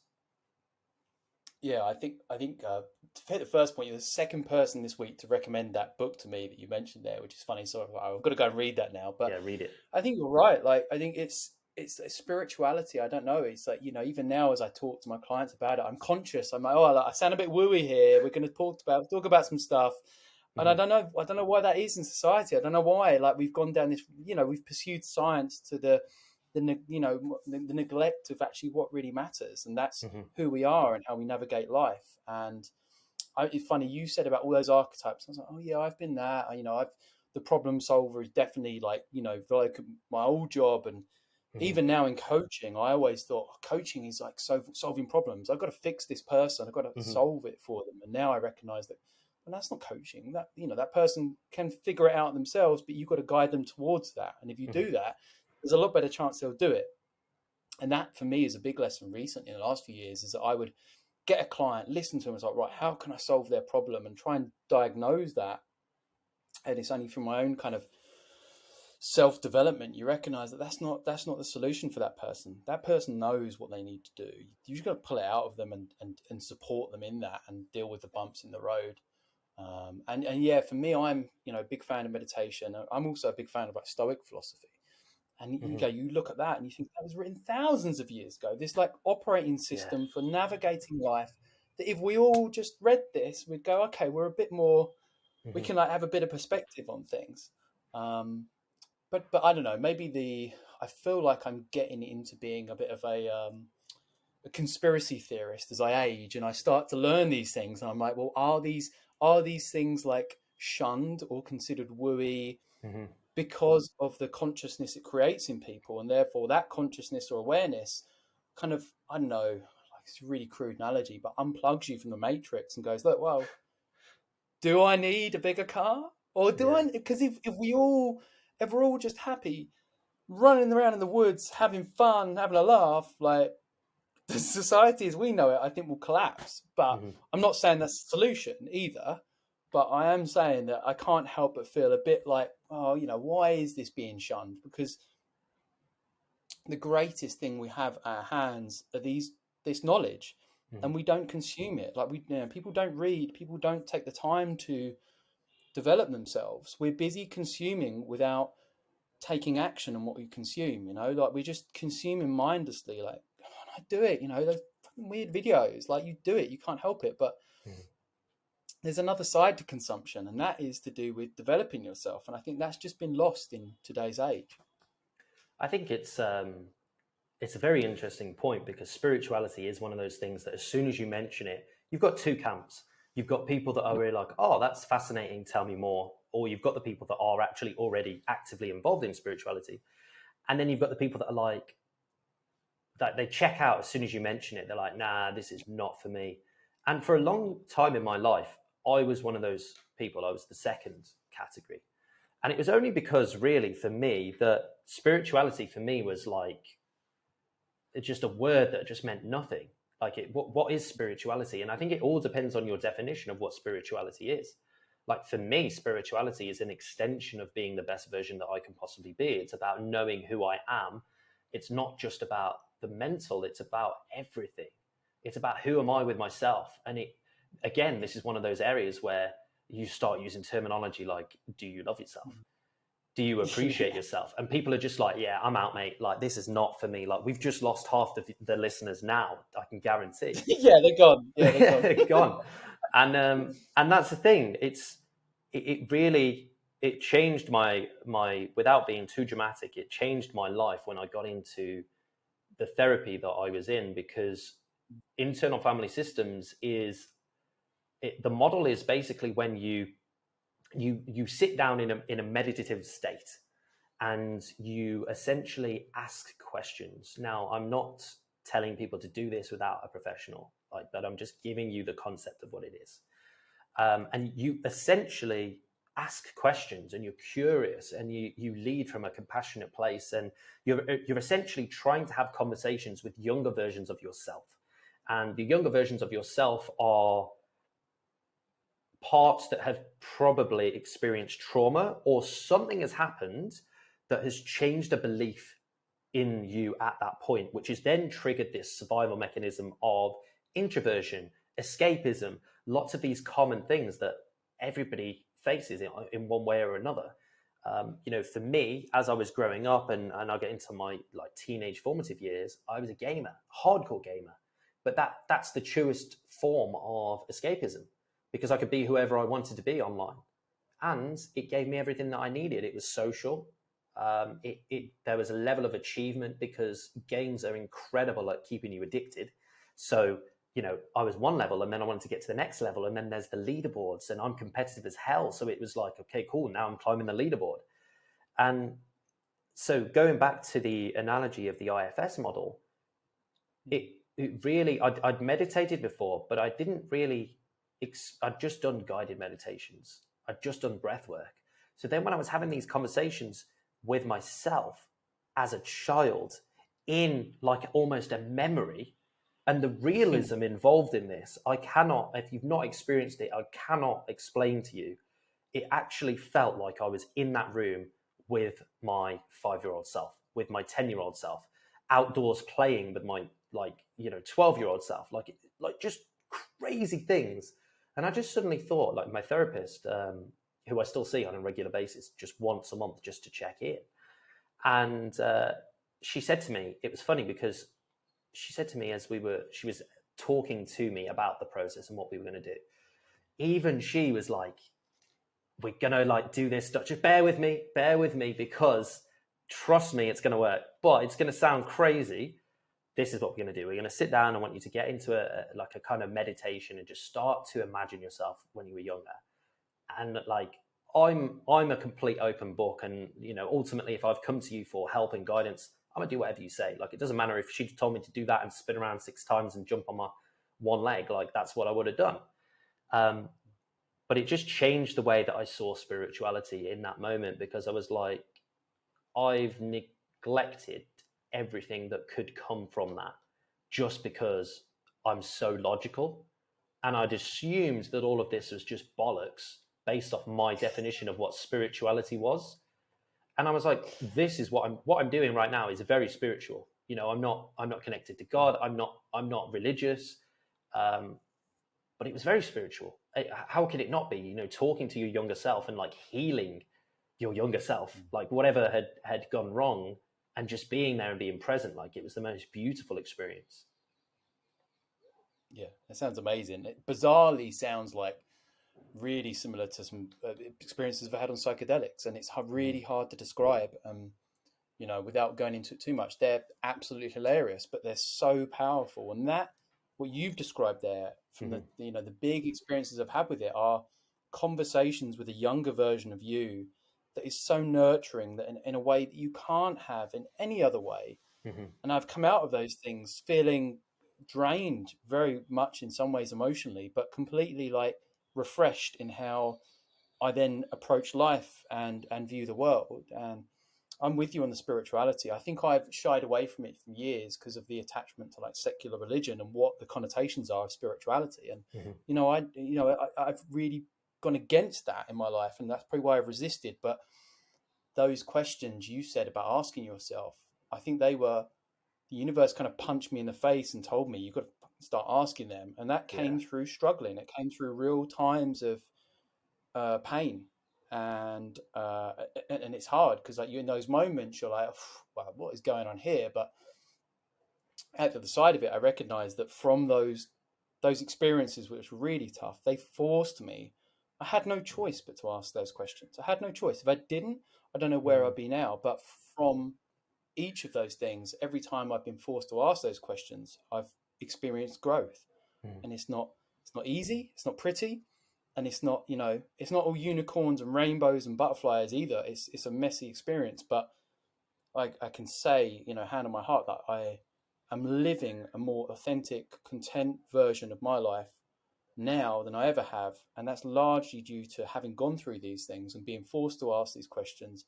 Yeah, I think to hit the first point, you're the second person this week to recommend that book to me that you mentioned there, which is funny. So I've got to go and read that now. But yeah, read it. I think you're right. Like, I think it's spirituality. I don't know. It's like, even now as I talk to my clients about it, I'm conscious. I'm like, I sound a bit wooey here. We're going to talk about some stuff. And Mm-hmm. I don't know why that is in society. I don't know why. Like, we've gone down this. We've pursued science to the neglect of actually what really matters, and that's Mm-hmm. who we are and how we navigate life. And it's funny you said about all those archetypes. I was like, oh yeah, I've been that. I've the problem solver is definitely like my old job, and Mm-hmm. even now in coaching, I always thought coaching is like solving problems. I've got to fix this person. I've got to Mm-hmm. solve it for them. And now I recognize that. And that's not coaching. That that person can figure it out themselves, but you've got to guide them towards that. And if you Mm-hmm. do that, there's a lot better chance they'll do it. And that for me is a big lesson recently in the last few years, is that I would get a client, listen to them, it's like, right, how can I solve their problem, and try and diagnose that. And it's only from my own kind of self-development you recognize that that's not the solution for that person. That person knows what they need to do. You just got to pull it out of them and support them in that, and deal with the bumps in the road. And yeah, for me, I'm a big fan of meditation. I'm also a big fan of like Stoic philosophy. And Mm-hmm. you look at that and you think that was written thousands of years ago. This like operating Yeah. system for navigating life. That if we all just read this, we'd go, okay, we're a bit more. We Mm-hmm. can like have a bit of perspective on things. But I don't know. Maybe I feel like I'm getting into being a bit of a conspiracy theorist as I age, and I start to learn these things. And I'm like, well, are these things like shunned or considered wooey Mm-hmm. because of the consciousness it creates in people, and therefore that consciousness or awareness kind of, I don't know, like it's a really crude analogy, but unplugs you from the matrix and goes, look, well, do I need a bigger car, or do Yeah. I? Because if we're all just happy running around in the woods having fun, having a laugh, like the society as we know it, I think will collapse. But Mm-hmm. I'm not saying that's the solution either. But I am saying that I can't help but feel a bit like, oh, why is this being shunned? Because the greatest thing we have at our hands are this knowledge, Mm-hmm. and we don't consume it. Like people don't read, people don't take the time to develop themselves. We're busy consuming without taking action on what we consume. Like we're just consuming mindlessly. Like, I do it. Those fucking weird videos. Like, you do it, you can't help it. But Mm-hmm. there's another side to consumption, and that is to do with developing yourself. And I think that's just been lost in today's age. I think it's a very interesting point, because spirituality is one of those things that as soon as you mention it, you've got two camps. You've got people that are really like, oh, that's fascinating, tell me more. Or you've got the people that are actually already actively involved in spirituality. And then you've got the people that are like, that they check out as soon as you mention it. They're like, nah, this is not for me. And for a long time in my life, I was one of those people. I was the second category. And it was only because, really, for me, that spirituality for me was like, it's just a word that just meant nothing. Like, what is spirituality? And I think it all depends on your definition of what spirituality is. Like, for me, spirituality is an extension of being the best version that I can possibly be. It's about knowing who I am. It's not just about the mental, it's about everything. It's about who am I with myself. And again, this is one of those areas where you start using terminology like, do you love yourself? Do you appreciate Yeah. yourself? And people are just like, yeah, I'm out, mate. Like, this is not for me. Like, we've just lost half the listeners now, I can guarantee. Yeah, they're gone. Yeah, they're gone. Gone. And that's the thing. It really it changed my without being too dramatic, it changed my life when I got into the therapy that I was in, because internal family systems is the model is basically when you sit down in a meditative state and you essentially ask questions. Now, I'm not telling people to do this without a professional, like, but I'm just giving you the concept of what it is. And you essentially ask questions, and you're curious, and you lead from a compassionate place, and you're essentially trying to have conversations with younger versions of yourself. And the younger versions of yourself are parts that have probably experienced trauma, or something has happened that has changed a belief in you at that point, which has then triggered this survival mechanism of introversion, escapism, lots of these common things that everybody faces in one way or another. For me, as I was growing up and I get into my like teenage formative years, I was a gamer, hardcore gamer. But that's the truest form of escapism, because I could be whoever I wanted to be online. And it gave me everything that I needed. It was social. There was a level of achievement, because games are incredible at keeping you addicted. So, I was one level, and then I wanted to get to the next level, and then there's the leaderboards, and I'm competitive as hell. So it was like, okay, cool, now I'm climbing the leaderboard. And so going back to the analogy of the IFS model, it really, I'd meditated before, but I didn't really, I'd just done guided meditations. I'd just done breath work. So then when I was having these conversations with myself as a child in like almost a memory, and the realism involved in this, I cannot, if you've not experienced it, I cannot explain to you. It actually felt like I was in that room with my 5-year-old self, with my 10-year-old self, outdoors playing with my 12-year-old self, like just crazy things. And I just suddenly thought, like, my therapist, who I still see on a regular basis, just once a month, just to check in. And she said to me, it was funny because she said to me she was talking to me about the process and what we were going to do. Even she was like, we're going to like do this stuff. Just bear with me, because trust me, it's going to work, but it's going to sound crazy. This is what we're going to do. We're going to sit down. I want you to get into a kind of meditation and just start to imagine yourself when you were younger. And like, I'm a complete open book. And, ultimately, if I've come to you for help and guidance, I'm going to do whatever you say. Like, it doesn't matter if she told me to do that and spin around 6 times and jump on my one leg. Like, that's what I would have done. But it just changed the way that I saw spirituality in that moment, because I was like, I've neglected everything that could come from that just because I'm so logical. And I'd assumed that all of this was just bollocks based off my definition of what spirituality was. And I was like, this is what I'm doing right now is very spiritual. I'm not connected to God. I'm not religious. But it was very spiritual. How could it not be? Talking to your younger self and like healing your younger self, like whatever had gone wrong, and just being there and being present. Like, it was the most beautiful experience. Yeah, that sounds amazing. It bizarrely sounds like really similar to some experiences I've had on psychedelics, and it's really hard to describe. Without going into it too much, they're absolutely hilarious, but they're so powerful. And that, what you've described there, from the big experiences I've had with it, are conversations with a younger version of you that is so nurturing, that in a way that you can't have in any other way. And I've come out of those things feeling drained very much in some ways emotionally, but completely like refreshed in how I then approach life and view the world. And I'm with you on the spirituality. I think I've shied away from it for years because of the attachment to like secular religion and what the connotations are of spirituality. And I've really gone against that in my life, and that's probably why I've resisted. But those questions you said about asking yourself, I think they were, the universe kind of punched me in the face and told me you've got to start asking them. And that came through struggling. It came through real times of pain. And it's hard because like you, in those moments, you're like, wow, what is going on here? But at the other side of it, I recognize that from those experiences, which were really tough, they forced me I had no choice but to ask those questions. I had no choice. If I didn't, I don't know where Mm, I'd be now. But from each of those things, every time I've been forced to ask those questions, I've experienced growth. mm, And it's not easy, it's not pretty, and it's not, it's not all unicorns and rainbows and butterflies either. It's a messy experience, but I can say, hand on my heart, that I am living a more authentic, content version of my life now than I ever have. And that's largely due to having gone through these things and being forced to ask these questions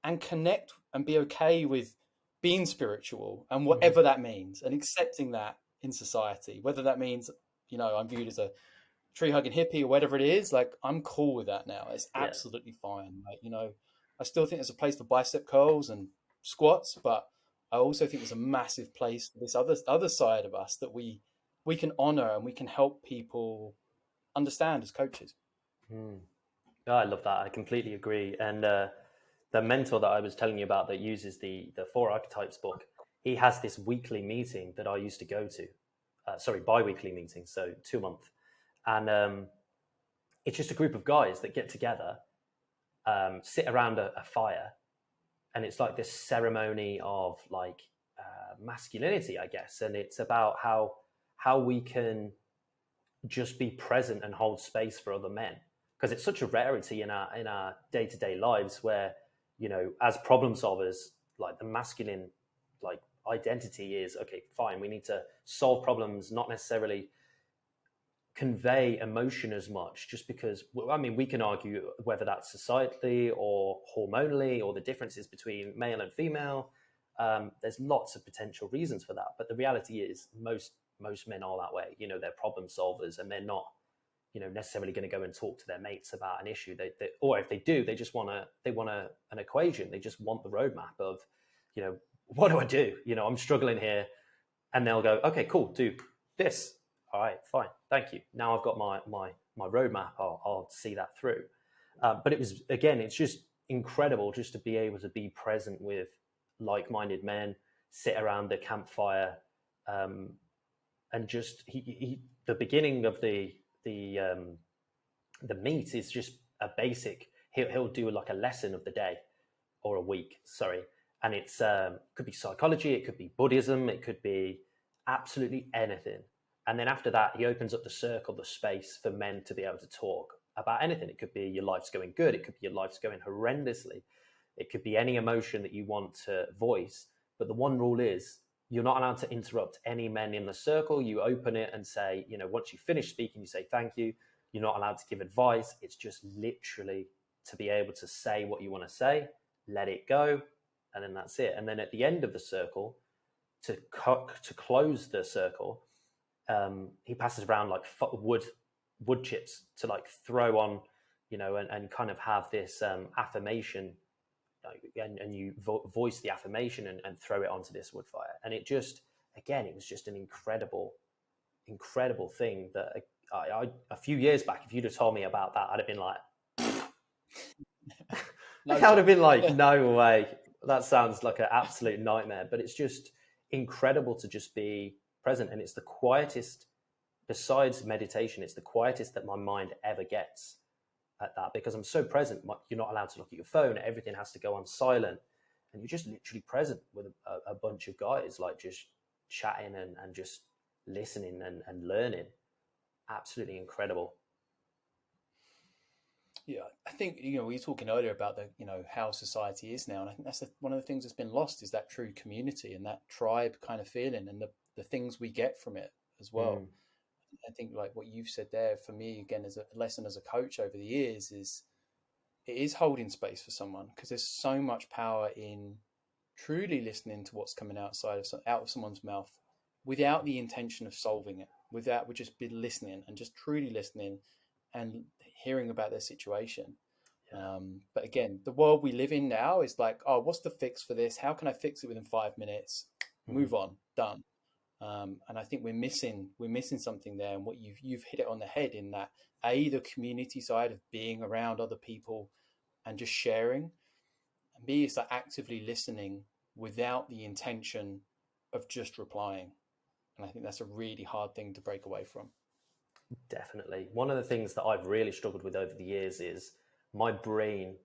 and connect and be okay with being spiritual and mm. whatever that means, and accepting that in society, whether that means, I'm viewed as a tree hugging hippie or whatever it is. Like, I'm cool with that now. It's Yeah. absolutely fine. Like, I still think there's a place for bicep curls and squats, but I also think there's a massive place for this other side of us that we can honor and we can help people understand as coaches. Mm. Yeah, I love that. I completely agree. And the mentor that I was telling you about that uses the Four Archetypes book, he has this weekly meeting that I used to go to. Sorry, bi-weekly meeting, so 2 month. And it's just a group of guys that get together, sit around a fire, and it's like this ceremony of like masculinity, I guess. And it's about how we can just be present and hold space for other men, because it's such a rarity in our day-to-day lives where, as problem solvers, like the masculine like identity is, okay, fine, we need to solve problems, not necessarily convey emotion as much, just because, I mean, we can argue whether that's societally or hormonally or the differences between male and female. There's lots of potential reasons for that, but the reality is most men are that way. They're problem solvers, and they're not necessarily going to go and talk to their mates about an issue. Or if they do, they want an equation. They just want the roadmap of, what do I do? I'm struggling here, and they'll go, okay, cool, do this. All right, fine, thank you. Now I've got my roadmap. I'll see that through. But it's just incredible just to be able to be present with like-minded men, sit around the campfire, and just the beginning of the meet is just a basic. He'll do like a lesson of the day or a week, sorry, and it's could be psychology, it could be Buddhism, it could be absolutely anything. And then after that, he opens up the circle, the space for men to be able to talk about anything. It could be your life's going good, it could be your life's going horrendously, it could be any emotion that you want to voice. But the one rule is, you're not allowed to interrupt any men in the circle. You open it and say, once you finish speaking, you say thank you. You're not allowed to give advice. It's just literally to be able to say what you want to say, let it go, and then that's it. And then at the end of the circle, to close the circle, he passes around like wood chips to like throw on, and kind of have this affirmation, and you voice the affirmation and throw it onto this wood fire. And it just, again, it was just an incredible thing that a few years back, if you'd have told me about that, I'd have been like, No I would have chance. been like, no way. That sounds like an absolute nightmare. But it's just incredible to just be present. And it's the quietest, besides meditation, it's the quietest that my mind ever gets at that, because I'm so present. You're not allowed to look at your phone. Everything has to go on silent. And you're just literally present with a bunch of guys, like just chatting and just listening and learning. Absolutely incredible. Yeah, I think, we were talking earlier about how society is now, and I think that's one of the things that's been lost, is that true community and that tribe kind of feeling, and the things we get from it as well. Mm, I think, like what you've said there, for me again, as a lesson as a coach over the years, is it is holding space for someone, because there's so much power in truly listening to what's coming out of someone's mouth, without the intention of solving it, without, we just be listening and just truly listening and hearing about their situation. yeah. But again, the world we live in now is like, oh, what's the fix for this? How can I fix it within 5 minutes? Mm, Move on, done. And I think we're missing something there. And what you've hit it on the head, in that, the community side of being around other people and just sharing, and B, is like actively listening without the intention of just replying. And I think that's a really hard thing to break away from. Definitely. One of the things that I've really struggled with over the years is my brain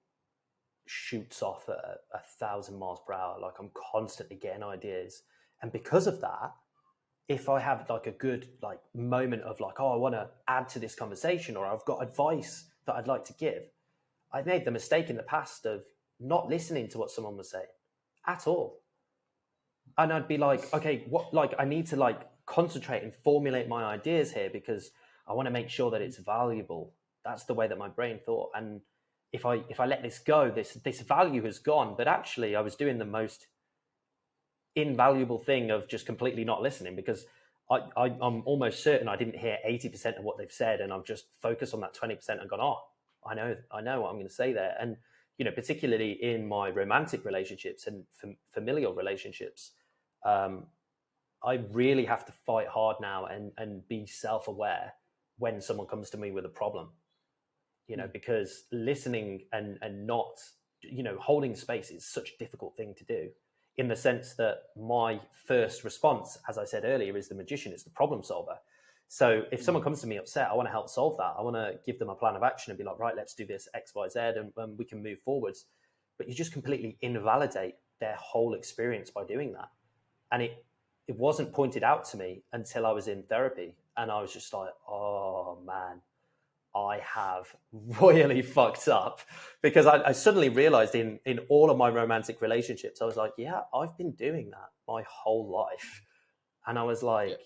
shoots off at 1,000 miles per hour. Like I'm constantly getting ideas. And because of that, if I have like a good like moment of like, oh, I want to add to this conversation, or I've got advice that I'd like to give, I've made the mistake in the past of not listening to what someone was saying at all. And I'd be like, okay, what, like, I need to like concentrate and formulate my ideas here because I want to make sure that it's valuable. That's the way that my brain thought. And if I let this go, this value has gone. But actually, I was doing the most invaluable thing of just completely not listening because I'm almost certain I didn't hear 80% of what they've said, and I've just focused on that 20% and gone, oh, I know what I'm going to say there. And particularly in my romantic relationships and familial relationships, I really have to fight hard now and be self-aware when someone comes to me with a problem, because listening and not, holding space is such a difficult thing to do, in the sense that my first response, as I said earlier, is the magician, it's the problem solver. So if someone comes to me upset, I want to help solve that. I want to give them a plan of action and be like, right, let's do this X, Y, Z, and we can move forwards. But you just completely invalidate their whole experience by doing that. And it wasn't pointed out to me until I was in therapy. And I was just like, oh man, I have royally fucked up, because I suddenly realized in all of my romantic relationships, I was like, yeah, I've been doing that my whole life. And I was like,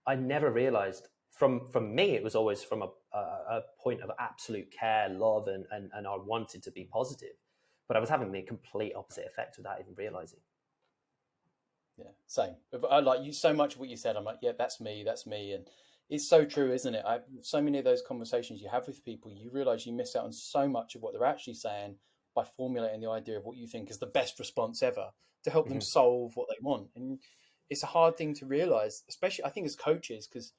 I never realized from me, it was always from a point of absolute care, love, and I wanted to be positive, but I was having the complete opposite effect without even realizing. Yeah, same. I like you so much of what you said. I'm like, yeah, that's me, and it's so true, isn't it? So many of those conversations you have with people, you realize you miss out on so much of what they're actually saying by formulating the idea of what you think is the best response ever to help them solve what they want. And it's a hard thing to realize, especially I think as coaches, because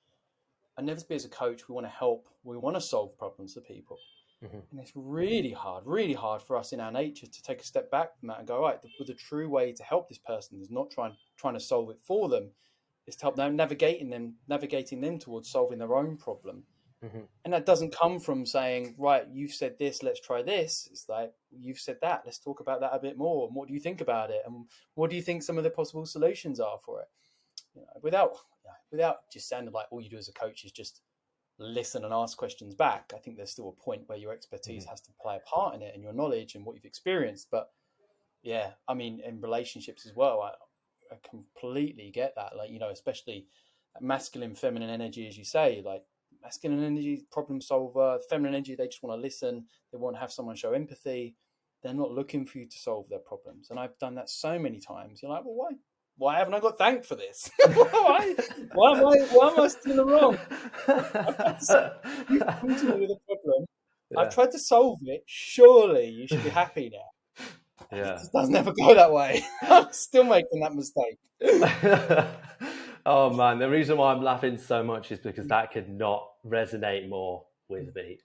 inevitably as a coach, we want to help, we want to solve problems for people. And it's really hard for us in our nature to take a step back from that and go, right, the true way to help this person is not trying to solve it for them, is to help them navigating them towards solving their own problem. And that doesn't come from saying, right, you've said this, let's try this. It's like, you've said that, let's talk about that a bit more. And what do you think about it? And what do you think some of the possible solutions are for it? Without just sounding like all you do as a coach is just listen and ask questions back. I think there's still a point where your expertise has to play a part in it, and your knowledge and what you've experienced. But yeah, I mean, in relationships as well, I completely get that. Like, especially masculine, feminine energy, as you say, like masculine energy, problem solver, feminine energy, they just want to listen. They want to have someone show empathy. They're not looking for you to solve their problems. And I've done that so many times. You're like, well, why? Why haven't I got thanked for this? why am I still in the wrong? You've come to me with a problem. Yeah. I've tried to solve it. Surely you should be happy now. Yeah. It just doesn't ever go that way. I'm still making that mistake. Oh man, the reason why I'm laughing so much is because that could not resonate more with me.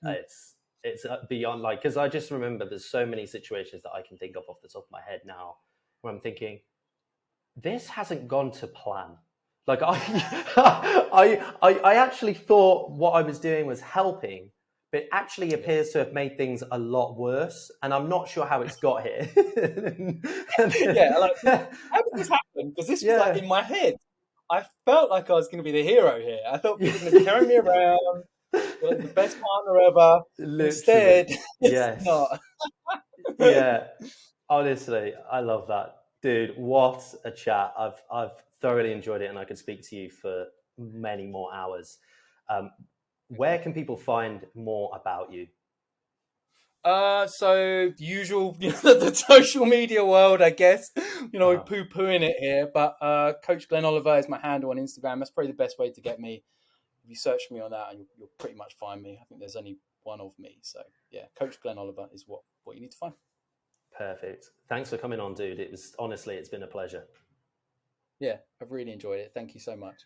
It's beyond, like, because I just remember there's so many situations that I can think of off the top of my head now where I'm thinking, this hasn't gone to plan. Like I actually thought what I was doing was helping, but it actually appears to have made things a lot worse, and I'm not sure how it's got here. Yeah, like, how did this happen? Because this was like in my head. I felt like I was going to be the hero here. I thought people were going to carry me around, like the best partner ever. Literally. Instead, yes. it's not. Yeah, honestly, I love that, dude. What a chat! I've thoroughly enjoyed it, and I could speak to you for many more hours. Where can people find more about you? So usual, the social media world, I guess. Poo-pooing it here, but Coach Glen Oliver is my handle on Instagram. That's probably the best way to get me. If you search me on that, and you'll pretty much find me. I think there's only one of me, so yeah, Coach Glen Oliver is what you need to find. Perfect. Thanks for coming on, dude. It's been a pleasure. Yeah, I've really enjoyed it. Thank you so much.